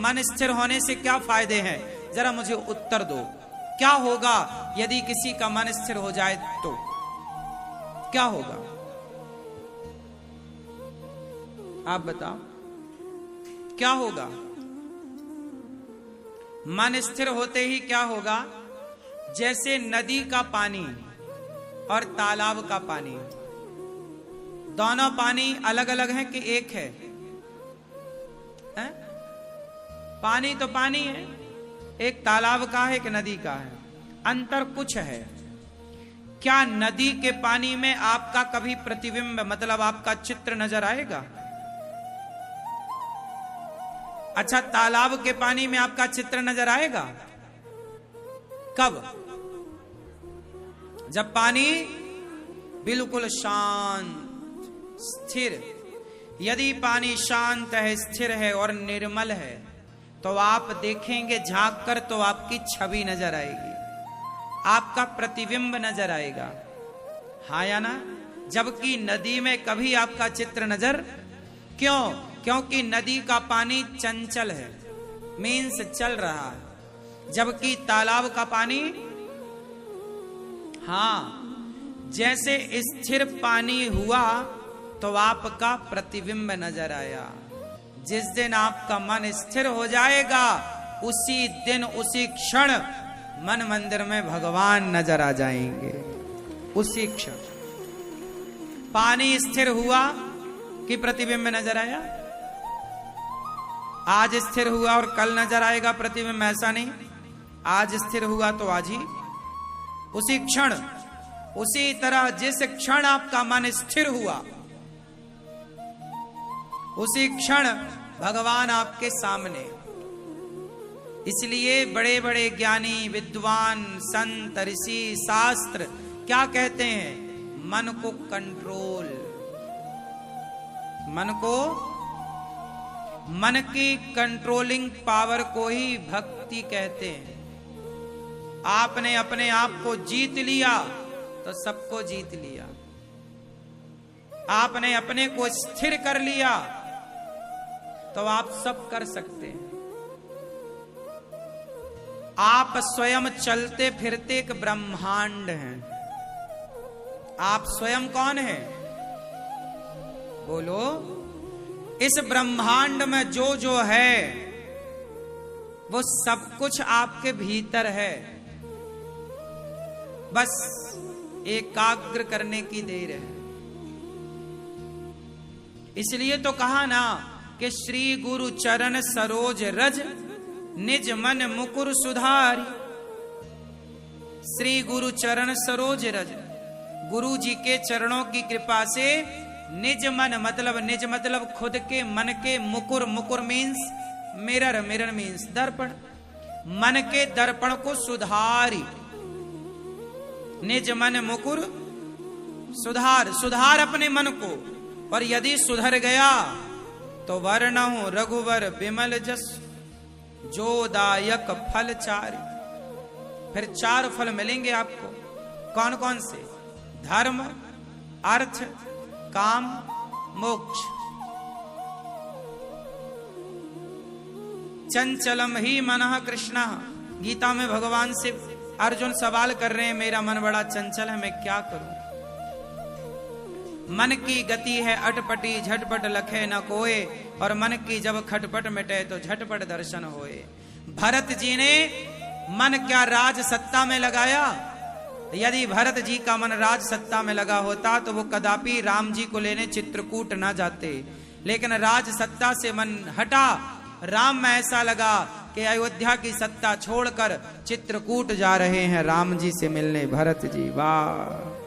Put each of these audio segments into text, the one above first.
मन स्थिर होने से क्या फायदे हैं, जरा मुझे उत्तर दो। क्या होगा यदि किसी का मन स्थिर हो जाए तो क्या होगा? आप बताओ क्या होगा? मन स्थिर होते ही क्या होगा? जैसे नदी का पानी और तालाब का पानी, दोनों पानी अलग अलग है कि एक है? पानी तो पानी है, एक तालाब का है, एक नदी का है, अंतर कुछ है। क्या नदी के पानी में आपका कभी प्रतिबिंब मतलब आपका चित्र नजर आएगा? अच्छा, तालाब के पानी में आपका चित्र नजर आएगा कब? जब पानी बिल्कुल शांत स्थिर। यदि पानी शांत है, स्थिर है और निर्मल है तो आप देखेंगे झांक कर तो आपकी छवि नजर आएगी, आपका प्रतिबिंब नजर आएगा, हाँ या ना? जबकि नदी में कभी आपका चित्र नजर, क्यों? क्योंकि नदी का पानी चंचल है, मीन्स चल रहा है, जबकि तालाब का पानी, हाँ, जैसे स्थिर पानी हुआ तो आपका प्रतिबिंब नजर आया। जिस दिन आपका मन स्थिर हो जाएगा उसी दिन उसी क्षण मन मंदिर में भगवान नजर आ जाएंगे, उसी क्षण। पानी स्थिर हुआ कि प्रतिबिंब नजर आया? आज स्थिर हुआ और कल नजर आएगा प्रतिबिंब, ऐसा नहीं। आज स्थिर हुआ तो आज ही, उसी क्षण। उसी तरह जिस क्षण आपका मन स्थिर हुआ उसी क्षण भगवान आपके सामने। इसलिए बड़े बड़े ज्ञानी, विद्वान, संत, ऋषि, शास्त्र क्या कहते हैं? मन को कंट्रोल, मन की कंट्रोलिंग पावर को ही भक्ति कहते हैं। आपने अपने आप को जीत लिया तो सबको जीत लिया। आपने अपने को स्थिर कर लिया तो आप सब कर सकते हैं। आप स्वयं चलते फिरते एक ब्रह्मांड हैं। आप स्वयं कौन हैं? बोलो। इस ब्रह्मांड में जो जो है वो सब कुछ आपके भीतर है, बस एकाग्र करने की देर है। इसलिए तो कहा ना कि श्री गुरु चरण सरोज रज निज मन मुकुर सुधारी। श्री गुरु चरण सरोज रज, गुरु जी के चरणों की कृपा से निज मन मतलब निज मतलब खुद के मन के मुकुर, मुकुर मीन्स मिरर, मिरर मीन्स दर्पण, मन के दर्पण को सुधारी। निज मन मुकुर सुधार, सुधार अपने मन को। और यदि सुधर गया तो वर्णहु रघुवर विमल जस जो दायक फल चारि। फिर 4 फल मिलेंगे आपको। कौन कौन से? धर्म, अर्थ, काम, मोक्ष। चंचलम ही मनः कृष्ण। गीता में भगवान से अर्जुन सवाल कर रहे हैं, मेरा मन बड़ा चंचल है, मैं क्या करूं? मन की गति है अटपटी, झटपट लखे न कोए, और मन की जब खटपट मिटे तो झटपट दर्शन होए। भरत जी ने मन क्या राज सत्ता में लगाया? यदि भरत जी का मन राज सत्ता में लगा होता तो वो कदापि राम जी को लेने चित्रकूट ना जाते। लेकिन राज सत्ता से मन हटा, राम में ऐसा लगा कि अयोध्या की सत्ता छोड़कर चित्रकूट जा रहे हैं राम जी से मिलने। भरत जी, वाह!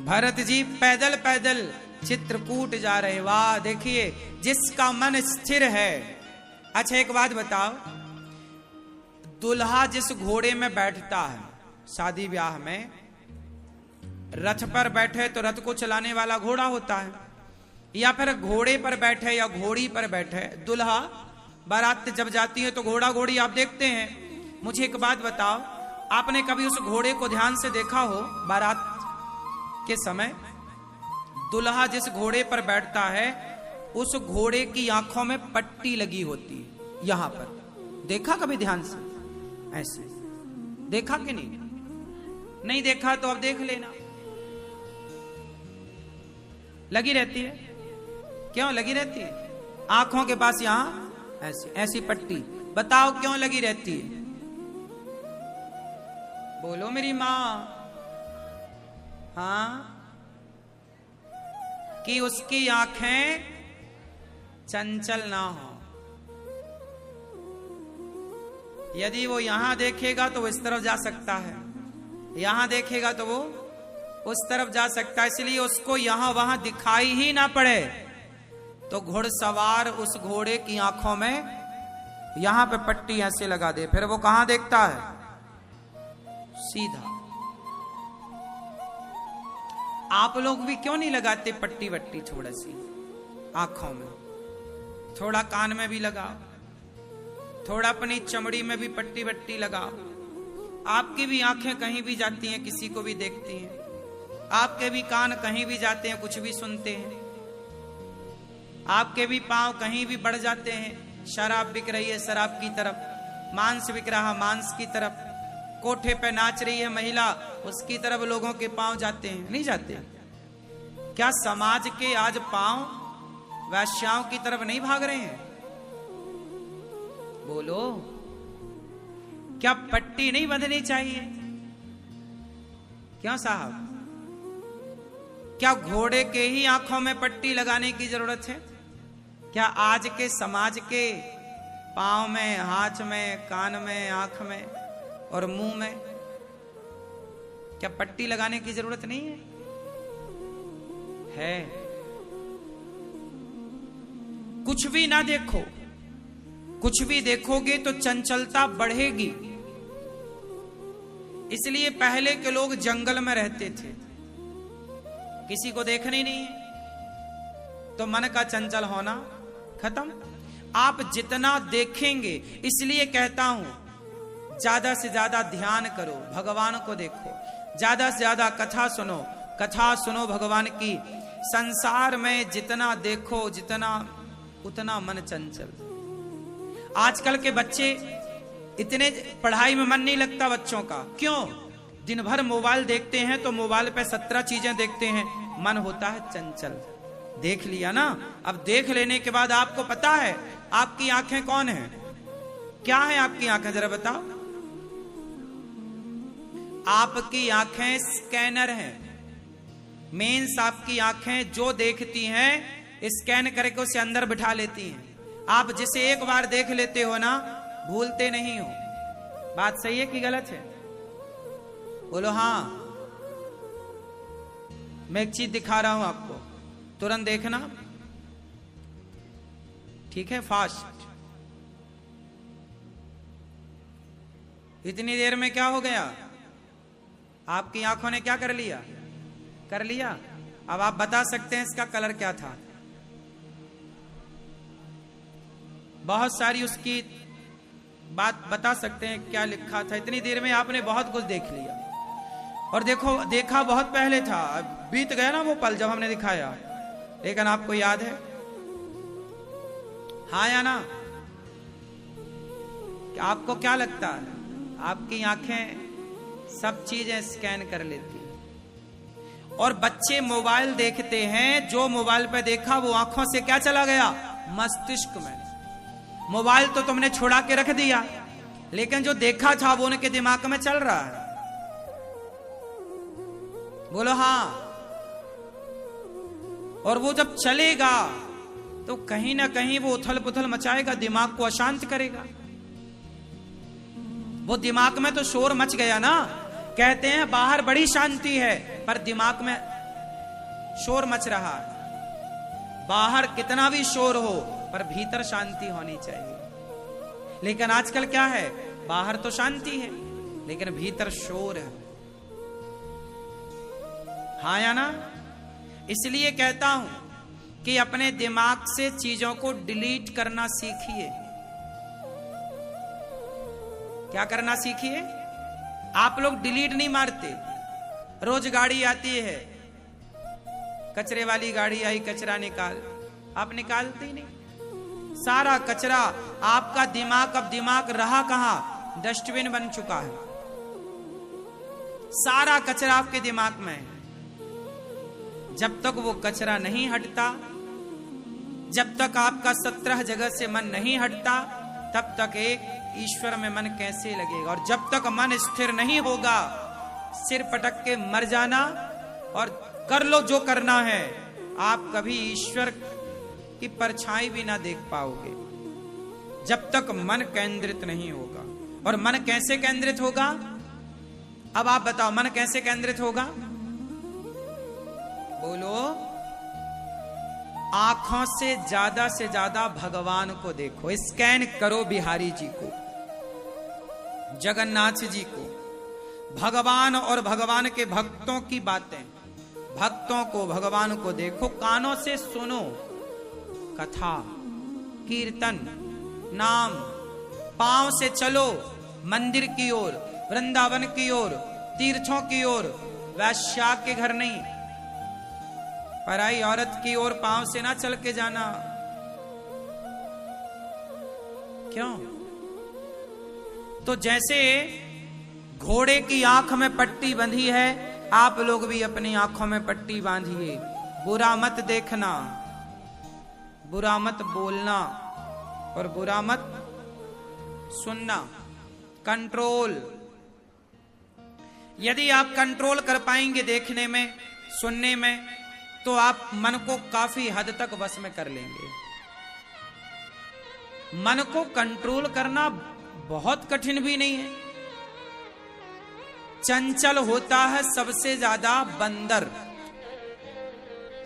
भरत जी पैदल पैदल चित्रकूट जा रहे। वाह! देखिए, जिसका मन स्थिर है। अच्छा एक बात बताओ, दुल्हा जिस घोड़े में बैठता है शादी ब्याह में, रथ पर बैठे तो रथ को चलाने वाला घोड़ा होता है, या फिर घोड़े पर बैठे या घोड़ी पर बैठे दुल्हा। बारात जब जाती है तो घोड़ा घोड़ी आप देखते हैं। मुझे एक बात बताओ, आपने कभी उस घोड़े को ध्यान से देखा हो? बारात के समय दुल्हा जिस घोड़े पर बैठता है उस घोड़े की आंखों में पट्टी लगी होती है। यहां पर देखा कभी ध्यान से? ऐसे देखा कि नहीं? नहीं देखा तो अब देख लेना। लगी रहती है। क्यों लगी रहती है? आंखों के पास यहां ऐसी ऐसी पट्टी। बताओ क्यों लगी रहती है? बोलो मेरी मां। हाँ, कि उसकी आंखें चंचल ना हो। यदि वो यहां देखेगा तो वो इस तरफ जा सकता है, यहां देखेगा तो वो उस तरफ जा सकता है, इसलिए उसको यहां वहां दिखाई ही ना पड़े। तो घुड़सवार उस घोड़े की आंखों में यहां पे पट्टी ऐसे लगा दे, फिर वो कहां देखता है? सीधा। आप लोग भी क्यों नहीं लगाते पट्टी वट्टी थोड़ा सी आंखों में? थोड़ा कान में भी लगाओ, थोड़ा अपनी चमड़ी में भी पट्टी वट्टी लगाओ। आपकी भी आंखें कहीं भी जाती हैं, किसी को भी देखती हैं। आपके भी कान कहीं भी जाते हैं, कुछ भी सुनते हैं। आपके भी पांव कहीं भी बढ़ जाते हैं। शराब बिक रही है शराब की तरफ, मांस बिक रहा मांस की तरफ, कोठे पे नाच रही है महिला उसकी तरफ लोगों के पांव जाते हैं, नहीं जाते? क्या समाज के आज पांव वैश्याओं की तरफ नहीं भाग रहे हैं? बोलो, क्या पट्टी नहीं बंधनी चाहिए? क्यों साहब? क्या घोड़े के ही आंखों में पट्टी लगाने की जरूरत है? क्या आज के समाज के पांव में, हाथ में, कान में, आंख में और मुंह में क्या पट्टी लगाने की जरूरत नहीं है? है। कुछ भी ना देखो, कुछ भी देखोगे तो चंचलता बढ़ेगी। इसलिए पहले के लोग जंगल में रहते थे, किसी को देखना ही नहीं है तो मन का चंचल होना खत्म। आप जितना देखेंगे, इसलिए कहता हूं ज्यादा से ज्यादा ध्यान करो, भगवान को देखो, ज्यादा से ज्यादा कथा सुनो, कथा सुनो भगवान की। संसार में जितना देखो जितना उतना मन चंचल। आजकल के बच्चे इतने, पढ़ाई में मन नहीं लगता बच्चों का। क्यों? दिन भर मोबाइल देखते हैं तो मोबाइल पे 17 चीजें देखते हैं, मन होता है चंचल। देख लिया ना? अब देख लेने के बाद आपको पता है आपकी आंखें कौन है? क्या है आपकी आंखें? जरा बताओ। आपकी आंखें स्कैनर हैं। मेंस आपकी आंखें जो देखती हैं स्कैन करके उसे अंदर बिठा लेती हैं। आप जिसे एक बार देख लेते हो ना, भूलते नहीं हो। बात सही है कि गलत है? बोलो हाँ। मैं एक चीज दिखा रहा हूं आपको, तुरंत देखना, ठीक है? फास्ट। इतनी देर में क्या हो गया? आपकी आंखों ने क्या कर लिया? कर लिया। अब आप बता सकते हैं इसका कलर क्या था? बहुत सारी उसकी बात बता सकते हैं क्या लिखा था। इतनी देर में आपने बहुत कुछ देख लिया। और देखो, देखा बहुत पहले था, बीत गया ना वो पल जब हमने दिखाया, लेकिन आपको याद है? हाँ या ना? आपको क्या लगता है? आपकी आंखें सब चीजें स्कैन कर लेती हैं। और बच्चे मोबाइल देखते हैं, जो मोबाइल पे देखा वो आंखों से क्या चला गया? मस्तिष्क में। मोबाइल तो तुमने छुड़ा के रख दिया, लेकिन जो देखा था वो उनके दिमाग में चल रहा है। बोलो हाँ। और वो जब चलेगा तो कहीं ना कहीं वो उथल पुथल मचाएगा, दिमाग को अशांत करेगा। वो दिमाग में तो शोर मच गया ना। कहते हैं बाहर बड़ी शांति है पर दिमाग में शोर मच रहा है। बाहर कितना भी शोर हो पर भीतर शांति होनी चाहिए। लेकिन आजकल क्या है? बाहर तो शांति है लेकिन भीतर शोर है। हाँ या ना? इसलिए कहता हूं कि अपने दिमाग से चीजों को डिलीट करना सीखिए। क्या करना सीखिए? आप लोग डिलीट नहीं मारते। रोज गाड़ी आती है, कचरे वाली गाड़ी आई, कचरा निकाल, आप निकालते ही नहीं। सारा कचरा, आपका दिमाग, अब दिमाग रहा कहां, डस्टबिन बन चुका है। सारा कचरा आपके दिमाग में है। जब तक वो कचरा नहीं हटता, जब तक आपका 17 जगह से मन नहीं हटता, तब तक एक ईश्वर में मन कैसे लगेगा। और जब तक मन स्थिर नहीं होगा, सिर पटक के मर जाना और कर लो जो करना है, आप कभी ईश्वर की परछाई भी ना देख पाओगे जब तक मन केंद्रित नहीं होगा। और मन कैसे केंद्रित होगा, अब आप बताओ, मन कैसे केंद्रित होगा? बोलो। आंखों से ज्यादा भगवान को देखो, स्कैन करो बिहारी जी को, जगन्नाथ जी को, भगवान और भगवान के भक्तों की बातें, भक्तों को, भगवान को देखो, कानों से सुनो कथा, कीर्तन, नाम, पांव से चलो मंदिर की ओर, वृंदावन की ओर, तीर्थों की ओर, वैश्या के घर नहीं, पराई औरत की ओर पांव से ना चल के जाना। क्यों? तो जैसे घोड़े की आंख में पट्टी बंधी है, आप लोग भी अपनी आंखों में पट्टी बांधिए। बुरा मत देखना, बुरा मत बोलना और बुरा मत सुनना। कंट्रोल, यदि आप कंट्रोल कर पाएंगे देखने में, सुनने में, तो आप मन को काफी हद तक वश में कर लेंगे। मन को कंट्रोल करना बहुत कठिन भी नहीं है। चंचल होता है सबसे ज्यादा बंदर।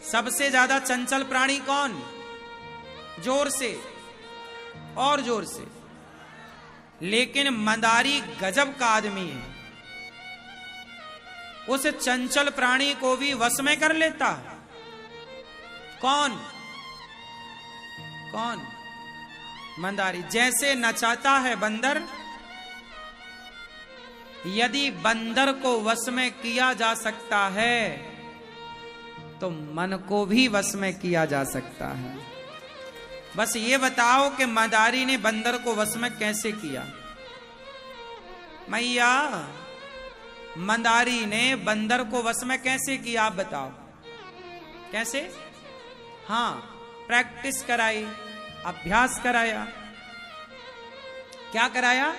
सबसे ज्यादा चंचल प्राणी कौन? जोर से और जोर से। लेकिन मंदारी गजब का आदमी है, उस चंचल प्राणी को भी वश में कर लेता है। कौन? कौन? मंदारी। जैसे नचाता है बंदर, यदि बंदर को वश में किया जा सकता है तो मन को भी वश में किया जा सकता है। बस ये बताओ कि मंदारी ने बंदर को वश में कैसे किया? मैया, मंदारी ने बंदर को वश में कैसे किया, आप बताओ कैसे? हाँ, प्रैक्टिस कराई, अभ्यास कराया। क्या कराया?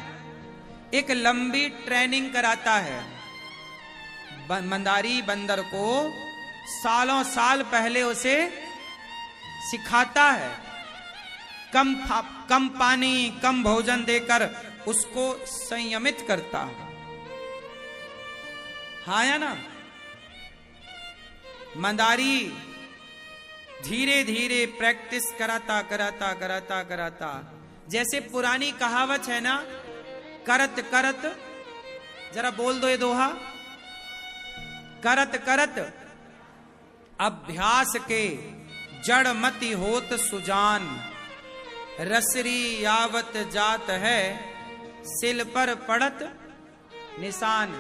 एक लंबी ट्रेनिंग कराता है। मंदारी बंदर को सालों साल पहले उसे सिखाता है, कम पानी, कम भोजन देकर उसको संयमित करता है। हाँ या ना? मंदारी धीरे धीरे प्रैक्टिस कराता कराता कराता कराता, जैसे पुरानी कहावत है ना, करत करत, जरा बोल दो ये दोहा, करत करत अभ्यास के जड़ मति होत सुजान, रसरी यावत जात है सिल पर पड़त निशान।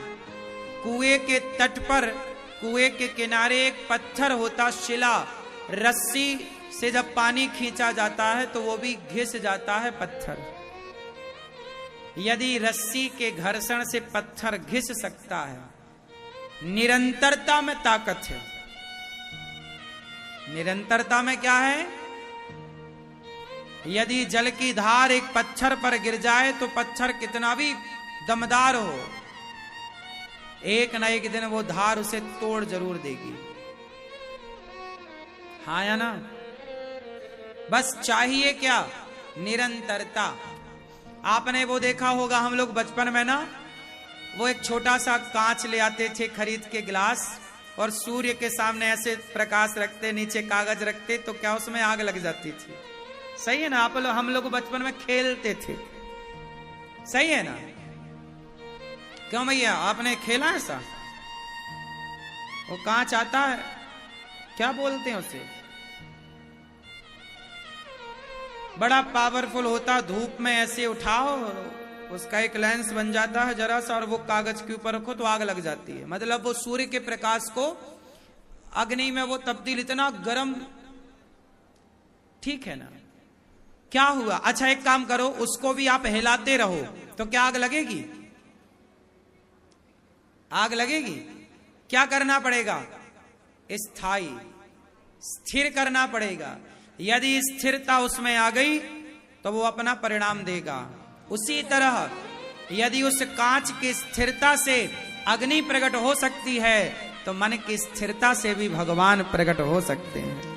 कुएं के तट पर, कुएं के किनारे एक पत्थर होता, शिला, रस्सी से जब पानी खींचा जाता है तो वो भी घिस जाता है पत्थर। यदि रस्सी के घर्षण से पत्थर घिस सकता है, निरंतरता में ताकत है। निरंतरता में क्या है? यदि जल की धार एक पत्थर पर गिर जाए तो पत्थर कितना भी दमदार हो, एक न एक दिन वो धार उसे तोड़ जरूर देगी। हाँ या ना? बस चाहिए क्या? निरंतरता। आपने वो देखा होगा, हम लोग बचपन में ना, वो एक छोटा सा कांच ले आते थे खरीद के, गिलास, और सूर्य के सामने ऐसे प्रकाश रखते, नीचे कागज रखते, तो क्या उसमें आग लग जाती थी। सही है ना? हम लोग बचपन में खेलते थे, सही है ना? क्यों भैया, आपने खेला ऐसा? वो कांच आता है, क्या बोलते हैं उसे, बड़ा पावरफुल होता, धूप में ऐसे उठाओ, उसका एक लेंस बन जाता है जरा सा, और वो कागज के ऊपर रखो तो आग लग जाती है। मतलब वो सूर्य के प्रकाश को अग्नि में वो तब्दील इतना गर्म, ठीक है ना, क्या हुआ? अच्छा एक काम करो, उसको भी आप हिलाते रहो तो क्या आग लगेगी? आग लगेगी। क्या करना पड़ेगा? स्थायी, स्थिर करना पड़ेगा। यदि स्थिरता उसमें आ गई तो वो अपना परिणाम देगा। उसी तरह यदि उस कांच की स्थिरता से अग्नि प्रकट हो सकती है तो मन की स्थिरता से भी भगवान प्रकट हो सकते हैं।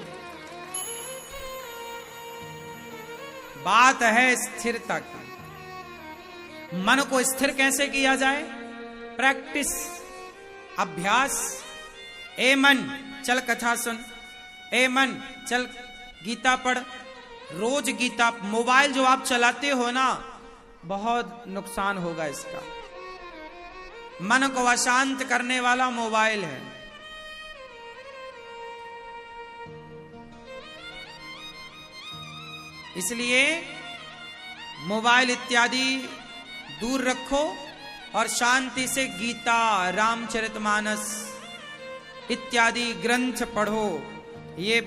बात है स्थिरता की। मन को स्थिर कैसे किया जाए? प्रैक्टिस, अभ्यास। ए मन चल कथा सुन, ए मन चल गीता पढ़। रोज गीता। मोबाइल जो आप चलाते हो ना, बहुत नुकसान होगा इसका। मन को अशांत करने वाला मोबाइल है। इसलिए मोबाइल इत्यादि दूर रखो और शांति से गीता, रामचरितमानस इत्यादि ग्रंथ पढ़ो। ये